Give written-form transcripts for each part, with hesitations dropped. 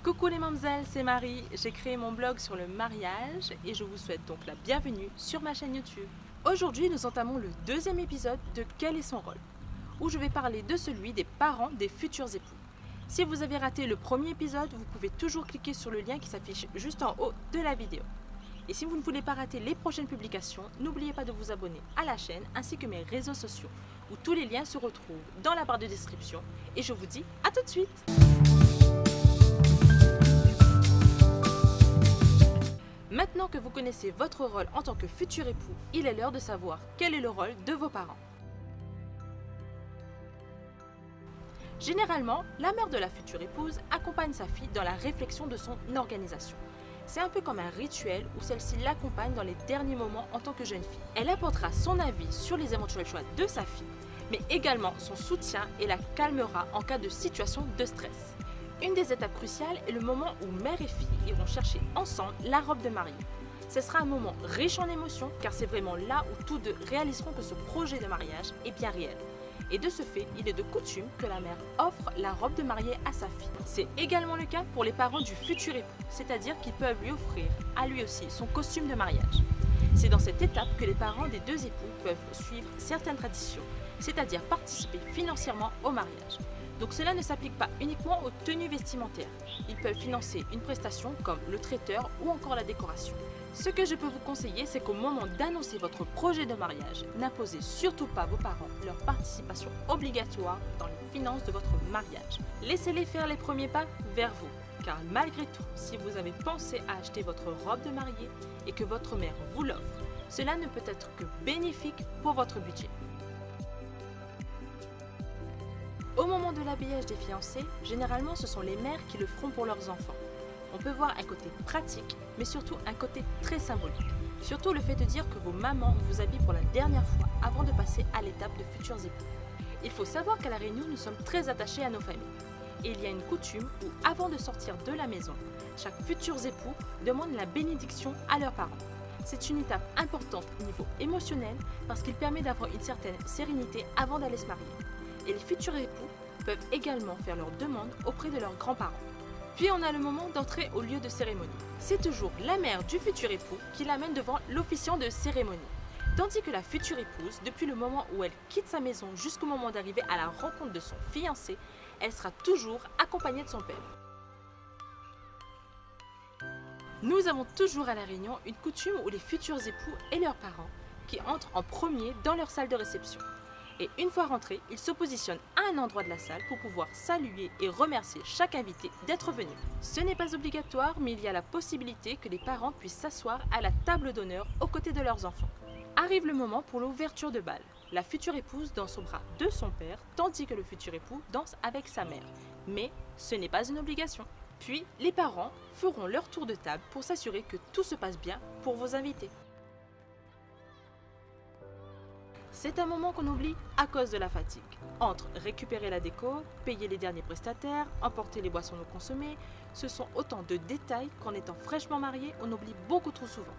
Coucou les mamzelles, c'est Marie. J'ai créé mon blog sur le mariage et je vous souhaite donc la bienvenue sur ma chaîne YouTube. Aujourd'hui, nous entamons le deuxième épisode de Quel est son rôle, où je vais parler de celui des parents des futurs époux. Si vous avez raté le premier épisode, vous pouvez toujours cliquer sur le lien qui s'affiche juste en haut de la vidéo. Et si vous ne voulez pas rater les prochaines publications, n'oubliez pas de vous abonner à la chaîne ainsi que mes réseaux sociaux, où tous les liens se retrouvent dans la barre de description. Et je vous dis à tout de suite. Maintenant que vous connaissez votre rôle en tant que futur époux, il est l'heure de savoir quel est le rôle de vos parents. Généralement, la mère de la future épouse accompagne sa fille dans la réflexion de son organisation. C'est un peu comme un rituel où celle-ci l'accompagne dans les derniers moments en tant que jeune fille. Elle apportera son avis sur les éventuels choix de sa fille, mais également son soutien et la calmera en cas de situation de stress. Une des étapes cruciales est le moment où mère et fille iront chercher ensemble la robe de mariée. Ce sera un moment riche en émotions car c'est vraiment là où tous deux réaliseront que ce projet de mariage est bien réel. Et de ce fait, il est de coutume que la mère offre la robe de mariée à sa fille. C'est également le cas pour les parents du futur époux, c'est-à-dire qu'ils peuvent lui offrir à lui aussi son costume de mariage. C'est dans cette étape que les parents des deux époux peuvent suivre certaines traditions, c'est-à-dire participer financièrement au mariage. Donc cela ne s'applique pas uniquement aux tenues vestimentaires. Ils peuvent financer une prestation comme le traiteur ou encore la décoration. Ce que je peux vous conseiller, c'est qu'au moment d'annoncer votre projet de mariage, n'imposez surtout pas vos parents leur participation obligatoire dans les finances de votre mariage. Laissez-les faire les premiers pas vers vous, car malgré tout, si vous avez pensé à acheter votre robe de mariée et que votre mère vous l'offre, cela ne peut être que bénéfique pour votre budget. Au moment de l'habillage des fiancés, généralement ce sont les mères qui le feront pour leurs enfants. On peut voir un côté pratique, mais surtout un côté très symbolique. Surtout le fait de dire que vos mamans vous habillent pour la dernière fois avant de passer à l'étape de futurs époux. Il faut savoir qu'à La Réunion, nous sommes très attachés à nos familles. Et il y a une coutume où, avant de sortir de la maison, chaque futur époux demande la bénédiction à leurs parents. C'est une étape importante au niveau émotionnel parce qu'il permet d'avoir une certaine sérénité avant d'aller se marier. Et les futurs époux peuvent également faire leurs demandes auprès de leurs grands-parents. Puis on a le moment d'entrer au lieu de cérémonie. C'est toujours la mère du futur époux qui l'amène devant l'officiant de cérémonie. Tandis que la future épouse, depuis le moment où elle quitte sa maison jusqu'au moment d'arriver à la rencontre de son fiancé, elle sera toujours accompagnée de son père. Nous avons toujours à La Réunion une coutume où les futurs époux et leurs parents qui entrent en premier dans leur salle de réception. Et une fois rentrés, ils se positionnent à un endroit de la salle pour pouvoir saluer et remercier chaque invité d'être venu. Ce n'est pas obligatoire, mais il y a la possibilité que les parents puissent s'asseoir à la table d'honneur aux côtés de leurs enfants. Arrive le moment pour l'ouverture de bal. La future épouse danse au bras de son père, tandis que le futur époux danse avec sa mère. Mais ce n'est pas une obligation. Puis, les parents feront leur tour de table pour s'assurer que tout se passe bien pour vos invités. C'est un moment qu'on oublie à cause de la fatigue. Entre récupérer la déco, payer les derniers prestataires, emporter les boissons non consommées, ce sont autant de détails qu'en étant fraîchement marié, on oublie beaucoup trop souvent.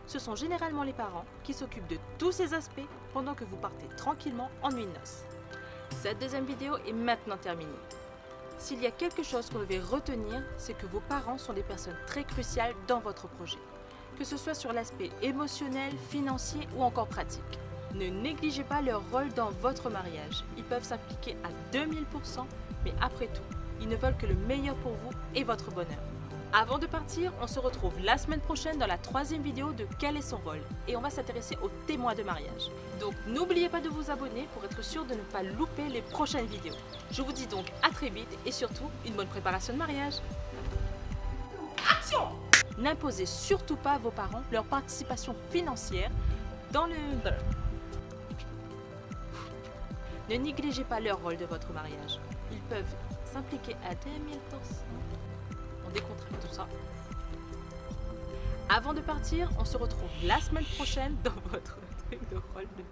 Ce sont généralement les parents qui s'occupent de tous ces aspects pendant que vous partez tranquillement en nuit de noces. Cette deuxième vidéo est maintenant terminée. S'il y a quelque chose qu'on devait retenir, c'est que vos parents sont des personnes très cruciales dans votre projet, que ce soit sur l'aspect émotionnel, financier ou encore pratique. Ne négligez pas leur rôle dans votre mariage. Ils peuvent s'impliquer à 2000%, mais après tout, ils ne veulent que le meilleur pour vous et votre bonheur. Avant de partir, on se retrouve la semaine prochaine dans la troisième vidéo de Quel est son rôle et on va s'intéresser aux témoins de mariage. Donc n'oubliez pas de vous abonner pour être sûr de ne pas louper les prochaines vidéos. Je vous dis donc à très vite et surtout une bonne préparation de mariage. Action! N'imposez surtout pas à vos parents leur participation financière dans le... Ne négligez pas leur rôle de votre mariage. Ils peuvent s'impliquer à 2000%. On décontracte tout ça. Avant de partir, on se retrouve la semaine prochaine dans votre truc de rôle de...